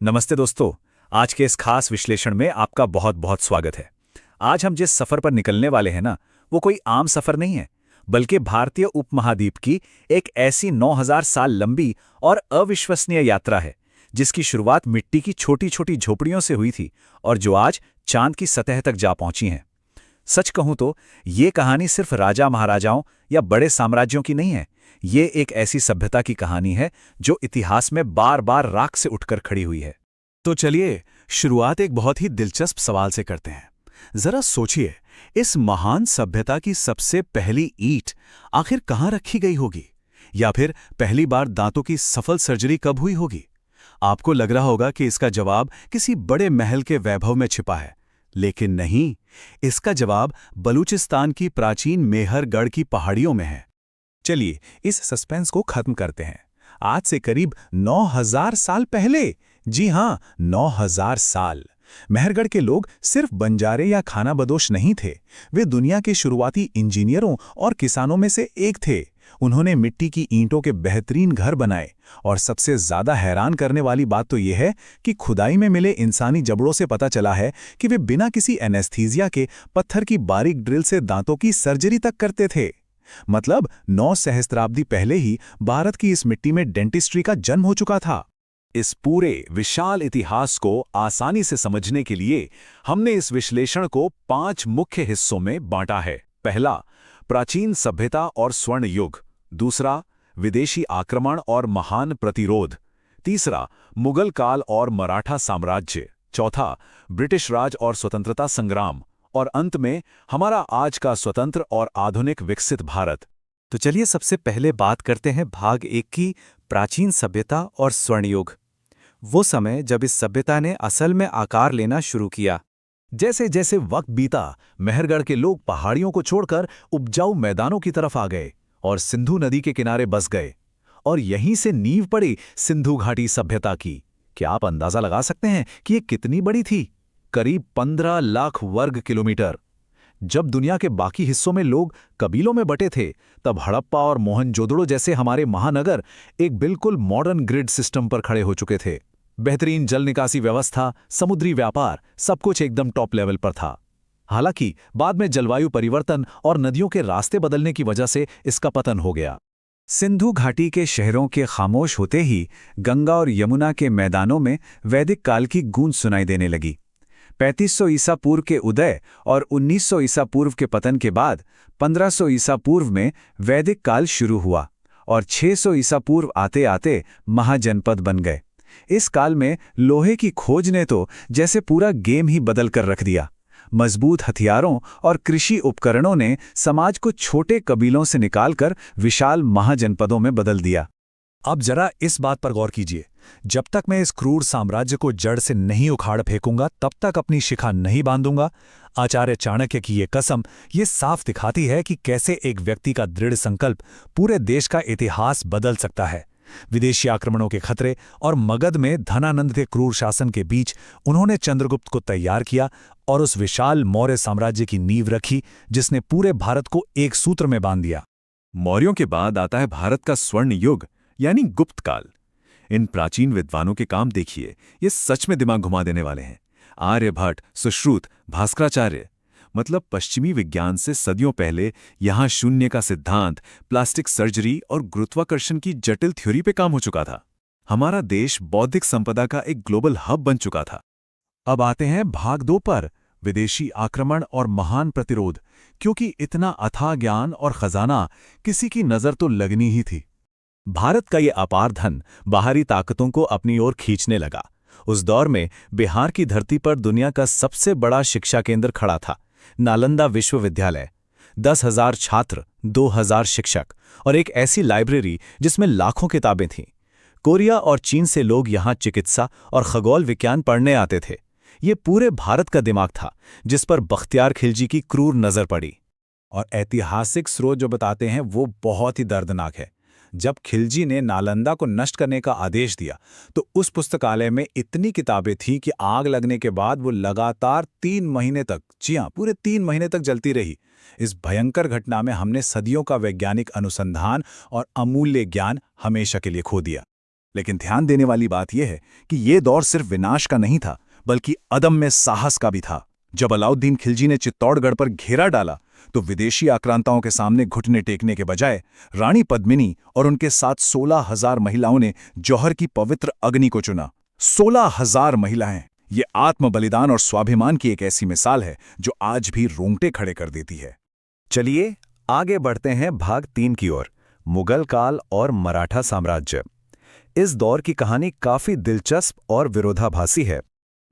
नमस्ते दोस्तों। आज के इस खास विश्लेषण में आपका बहुत बहुत स्वागत है। आज हम जिस सफर पर निकलने वाले हैं ना, वो कोई आम सफर नहीं है, बल्कि भारतीय उपमहाद्वीप की एक ऐसी 9000 साल लंबी और अविश्वसनीय यात्रा है, जिसकी शुरुआत मिट्टी की छोटी छोटी झोपड़ियों से हुई थी और जो आज चांद की सतह तक जा पहुंची हैं। सच कहूं तो ये कहानी सिर्फ राजा महाराजाओं या बड़े साम्राज्यों की नहीं है। ये एक ऐसी सभ्यता की कहानी है जो इतिहास में बार बार राख से उठकर खड़ी हुई है। तो चलिए शुरुआत एक बहुत ही दिलचस्प सवाल से करते हैं। जरा सोचिए, इस महान सभ्यता की सबसे पहली ईंट आखिर कहाँ रखी गई होगी? या फिर पहली बार दांतों की सफल सर्जरी कब हुई होगी? आपको लग रहा होगा कि इसका जवाब किसी बड़े महल के वैभव में छिपा है, लेकिन नहीं, इसका जवाब बलूचिस्तान की प्राचीन मेहरगढ़ की पहाड़ियों में है। चलिए इस सस्पेंस को खत्म करते हैं। आज से करीब 9000 साल पहले, जी हां, 9000 साल, मेहरगढ़ के लोग सिर्फ बंजारे या खानाबदोश नहीं थे। वे दुनिया के शुरुआती इंजीनियरों और किसानों में से एक थे। उन्होंने मिट्टी की ईंटों के बेहतरीन घर बनाए और सबसे ज्यादा हैरान करने वाली बात तो यह है कि खुदाई में मिले इंसानी जबड़ों से पता चला है कि वे बिना किसी एनेस्थीसिया के पत्थर की बारीक ड्रिल से दांतों की सर्जरी तक करते थे। मतलब 9 सहस्त्राब्दी पहले ही भारत की इस मिट्टी में डेंटिस्ट्री का जन्म हो चुका था। इस पूरे विशाल इतिहास को आसानी से समझने के लिए हमने इस विश्लेषण को 5 मुख्य हिस्सों में बांटा है। पहला, प्राचीन सभ्यता और स्वर्ण युग। दूसरा, विदेशी आक्रमण और महान प्रतिरोध। तीसरा, मुगल काल और मराठा साम्राज्य। चौथा, ब्रिटिश राज और स्वतंत्रता संग्राम। और अंत में हमारा आज का स्वतंत्र और आधुनिक विकसित भारत। तो चलिए सबसे पहले बात करते हैं भाग 1 की, प्राचीन सभ्यता और स्वर्णयुग। वो समय जब इस सभ्यता ने असल में आकार लेना शुरू किया। जैसे जैसे वक्त बीता, मेहरगढ़ के लोग पहाड़ियों को छोड़कर उपजाऊ मैदानों की तरफ आ गए और सिंधु नदी के किनारे बस गए। और यहीं से नींव पड़ी सिंधु घाटी सभ्यता की। क्या आप अंदाजा लगा सकते हैं कि ये कितनी बड़ी थी? करीब 15 लाख वर्ग किलोमीटर। जब दुनिया के बाकी हिस्सों में लोग कबीलों में बटे थे, तब हड़प्पा और मोहनजोदड़ो जैसे हमारे महानगर एक बिल्कुल मॉडर्न ग्रिड सिस्टम पर खड़े हो चुके थे। बेहतरीन जल निकासी व्यवस्था, समुद्री व्यापार, सब कुछ एकदम टॉप लेवल पर था। हालांकि बाद में जलवायु परिवर्तन और नदियों के रास्ते बदलने की वजह से इसका पतन हो गया। सिंधु घाटी के शहरों के खामोश होते ही गंगा और यमुना के मैदानों में वैदिक काल की गूंज सुनाई देने लगी। 3500 ईसा पूर्व के उदय और 1900 ईसा पूर्व के पतन के बाद 1500 ईसा पूर्व में वैदिक काल शुरू हुआ और 600 ईसा पूर्व आते आते महाजनपद बन गए। इस काल में लोहे की खोज ने तो जैसे पूरा गेम ही बदल कर रख दिया। मजबूत हथियारों और कृषि उपकरणों ने समाज को छोटे कबीलों से निकालकर विशाल महाजनपदों में बदल दिया। अब जरा इस बात पर गौर कीजिए, जब तक मैं इस क्रूर साम्राज्य को जड़ से नहीं उखाड़ फेंकूंगा, तब तक अपनी शिखा नहीं बांधूंगा। आचार्य चाणक्य की ये कसम ये साफ दिखाती है कि कैसे एक व्यक्ति का दृढ़ संकल्प पूरे देश का इतिहास बदल सकता है। विदेशी आक्रमणों के खतरे और मगध में धनानंद के क्रूर शासन के बीच उन्होंने चंद्रगुप्त को तैयार किया और उस विशाल मौर्य साम्राज्य की नींव रखी, जिसने पूरे भारत को एक सूत्र में बांध दिया। मौर्यों के बाद आता है भारत का स्वर्ण युग, यानी गुप्त काल। इन प्राचीन विद्वानों के काम देखिए, ये सच में दिमाग घुमा देने वाले हैं। आर्यभट्ट, सुश्रुत, भास्कराचार्य, मतलब पश्चिमी विज्ञान से सदियों पहले यहाँ शून्य का सिद्धांत, प्लास्टिक सर्जरी और गुरुत्वाकर्षण की जटिल थ्योरी पे काम हो चुका था। हमारा देश बौद्धिक संपदा का एक ग्लोबल हब बन चुका था। अब आते हैं भाग 2 पर, विदेशी आक्रमण और महान प्रतिरोध, क्योंकि इतना अथाह ज्ञान और खजाना किसी की नजर तो लगनी ही थी। भारत का ये अपार धन बाहरी ताकतों को अपनी ओर खींचने लगा। उस दौर में बिहार की धरती पर दुनिया का सबसे बड़ा शिक्षा केंद्र खड़ा था, नालंदा विश्वविद्यालय। 10,000 छात्र, 2,000 शिक्षक और एक ऐसी लाइब्रेरी जिसमें लाखों किताबें थीं। कोरिया और चीन से लोग यहाँ चिकित्सा और खगोल विज्ञान पढ़ने आते थे। ये पूरे भारत का दिमाग था जिस पर बख्तियार खिलजी की क्रूर नजर पड़ी। और ऐतिहासिक स्रोत जो बताते हैं वो बहुत ही दर्दनाक है। जब खिलजी ने नालंदा को नष्ट करने का आदेश दिया, तो उस पुस्तकालय में इतनी किताबें थीं कि आग लगने के बाद वो लगातार 3 महीने तक, जी हाँ, पूरे 3 महीने तक जलती रही। इस भयंकर घटना में हमने सदियों का वैज्ञानिक अनुसंधान और अमूल्य ज्ञान हमेशा के लिए खो दिया। लेकिन ध्यान देने वाली बात यह है कि ये दौर सिर्फ विनाश का नहीं था, बल्कि अदम्य साहस का भी था। जब अलाउद्दीन खिलजी ने चित्तौड़गढ़ पर घेरा डाला, तो विदेशी आक्रांताओं के सामने घुटने टेकने के बजाय रानी पद्मिनी और उनके साथ 16,000 महिलाओं ने जौहर की पवित्र अग्नि को चुना। 16,000 महिलाएं! ये आत्म बलिदान और स्वाभिमान की एक ऐसी मिसाल है जो आज भी रोंगटे खड़े कर देती है। चलिए आगे बढ़ते हैं भाग 3 की ओर, मुगल काल और मराठा साम्राज्य। इस दौर की कहानी काफी दिलचस्प और विरोधाभासी है।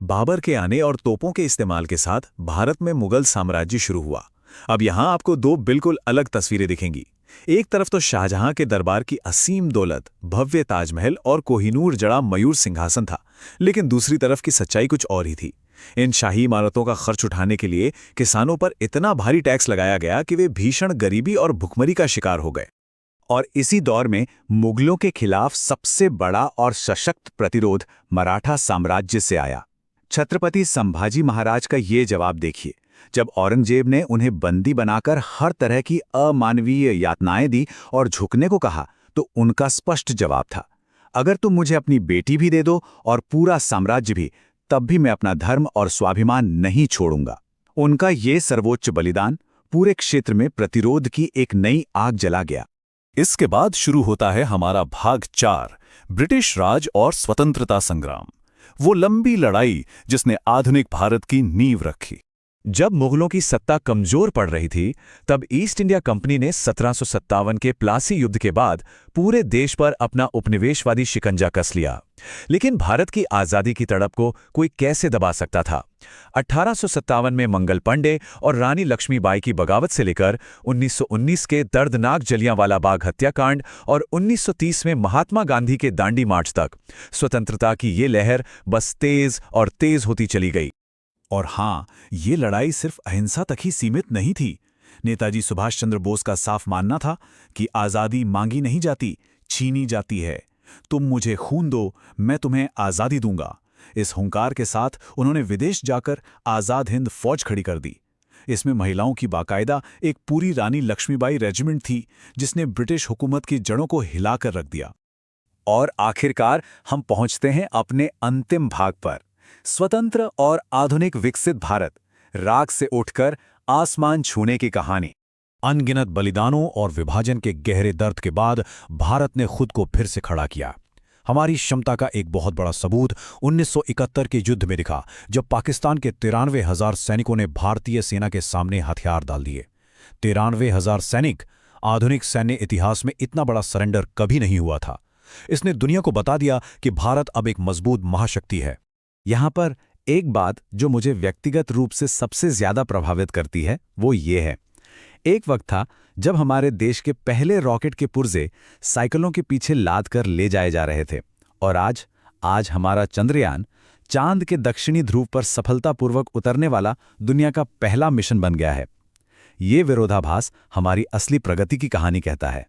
बाबर के आने और तोपों के इस्तेमाल के साथ भारत में मुगल साम्राज्य शुरू हुआ। अब यहां आपको दो बिल्कुल अलग तस्वीरें दिखेंगी। एक तरफ तो शाहजहां के दरबार की असीम दौलत, भव्य ताजमहल और कोहिनूर जड़ा मयूर सिंहासन था, लेकिन दूसरी तरफ की सच्चाई कुछ और ही थी। इन शाही इमारतों का खर्च उठाने के लिए किसानों पर इतना भारी टैक्स लगाया गया कि वे भीषण गरीबी और भुखमरी का शिकार हो गए। और इसी दौर में मुगलों के खिलाफ सबसे बड़ा और सशक्त प्रतिरोध मराठा साम्राज्य से आया। छत्रपति संभाजी महाराज का ये जवाब देखिए। जब औरंगजेब ने उन्हें बंदी बनाकर हर तरह की अमानवीय यातनाएं दी और झुकने को कहा, तो उनका स्पष्ट जवाब था, अगर तुम मुझे अपनी बेटी भी दे दो और पूरा साम्राज्य भी, तब भी मैं अपना धर्म और स्वाभिमान नहीं छोड़ूंगा। उनका ये सर्वोच्च बलिदान पूरे क्षेत्र में प्रतिरोध की एक नई आग जला गया। इसके बाद शुरू होता है हमारा भाग 4, ब्रिटिश राज और स्वतंत्रता संग्राम। वो लंबी लड़ाई जिसने आधुनिक भारत की नींव रखी। जब मुगलों की सत्ता कमजोर पड़ रही थी, तब ईस्ट इंडिया कंपनी ने 1757 के प्लासी युद्ध के बाद पूरे देश पर अपना उपनिवेशवादी शिकंजा कस लिया। लेकिन भारत की आज़ादी की तड़प को कोई कैसे दबा सकता था? 1857 में मंगल पांडे और रानी लक्ष्मीबाई की बगावत से लेकर 1919 के दर्दनाक जलियांवाला बाग हत्याकांड और 1930 में महात्मा गांधी के दांडी मार्च तक स्वतंत्रता की ये लहर बस तेज और तेज होती चली गई। और हाँ, ये लड़ाई सिर्फ अहिंसा तक ही सीमित नहीं थी। नेताजी सुभाष चंद्र बोस का साफ मानना था कि आज़ादी मांगी नहीं जाती, छीनी जाती है। तुम मुझे खून दो, मैं तुम्हें आज़ादी दूंगा। इस हुंकार के साथ उन्होंने विदेश जाकर आज़ाद हिंद फौज खड़ी कर दी। इसमें महिलाओं की बाकायदा एक पूरी रानी लक्ष्मीबाई रेजिमेंट थी, जिसने ब्रिटिश हुकूमत की जड़ों को हिलाकर रख दिया। और आखिरकार हम पहुंचते हैं अपने अंतिम भाग पर, स्वतंत्र और आधुनिक विकसित भारत, राख से उठकर आसमान छूने की कहानी। अनगिनत बलिदानों और विभाजन के गहरे दर्द के बाद भारत ने खुद को फिर से खड़ा किया। हमारी क्षमता का एक बहुत बड़ा सबूत 1971 के युद्ध में दिखा, जब पाकिस्तान के 93,000 सैनिकों ने भारतीय सेना के सामने हथियार डाल दिए। 93,000 सैनिक। आधुनिक सैन्य इतिहास में इतना बड़ा सरेंडर कभी नहीं हुआ था। इसने दुनिया को बता दिया कि भारत अब एक मजबूत महाशक्ति है। यहाँ पर एक बात जो मुझे व्यक्तिगत रूप से सबसे ज्यादा प्रभावित करती है, वो ये है, एक वक्त था जब हमारे देश के पहले रॉकेट के पुर्जे साइकिलों के पीछे लाद कर ले जाए जा रहे थे, और आज हमारा चंद्रयान चांद के दक्षिणी ध्रुव पर सफलतापूर्वक उतरने वाला दुनिया का पहला मिशन बन गया है। ये विरोधाभास हमारी असली प्रगति की कहानी कहता है।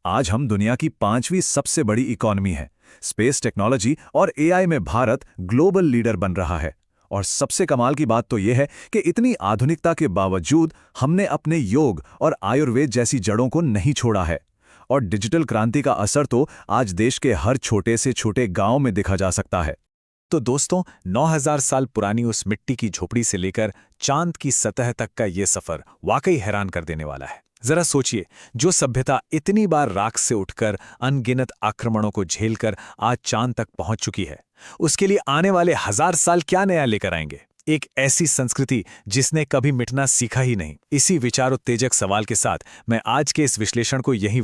आज हम दुनिया की 5वीं सबसे बड़ी इकॉनमी है। स्पेस टेक्नोलॉजी और एआई में भारत ग्लोबल लीडर बन रहा है। और सबसे कमाल की बात तो यह है कि इतनी आधुनिकता के बावजूद हमने अपने योग और आयुर्वेद जैसी जड़ों को नहीं छोड़ा है। और डिजिटल क्रांति का असर तो आज देश के हर छोटे से छोटे गांव में दिखा जा सकता है। तो दोस्तों, 9,000 साल पुरानी उस मिट्टी की झोपड़ी से लेकर चांद की सतह तक का ये सफर वाकई हैरान कर देने वाला है। जरा सोचिए, जो सभ्यता इतनी बार राख से उठकर अनगिनत आक्रमणों को झेलकर आज चांद तक पहुंच चुकी है, उसके लिए आने वाले 1000 साल क्या नया लेकर आएंगे? एक ऐसी संस्कृति जिसने कभी मिटना सीखा ही नहीं। इसी विचार उत्तेजक सवाल के साथ मैं आज के इस विश्लेषण को यहीं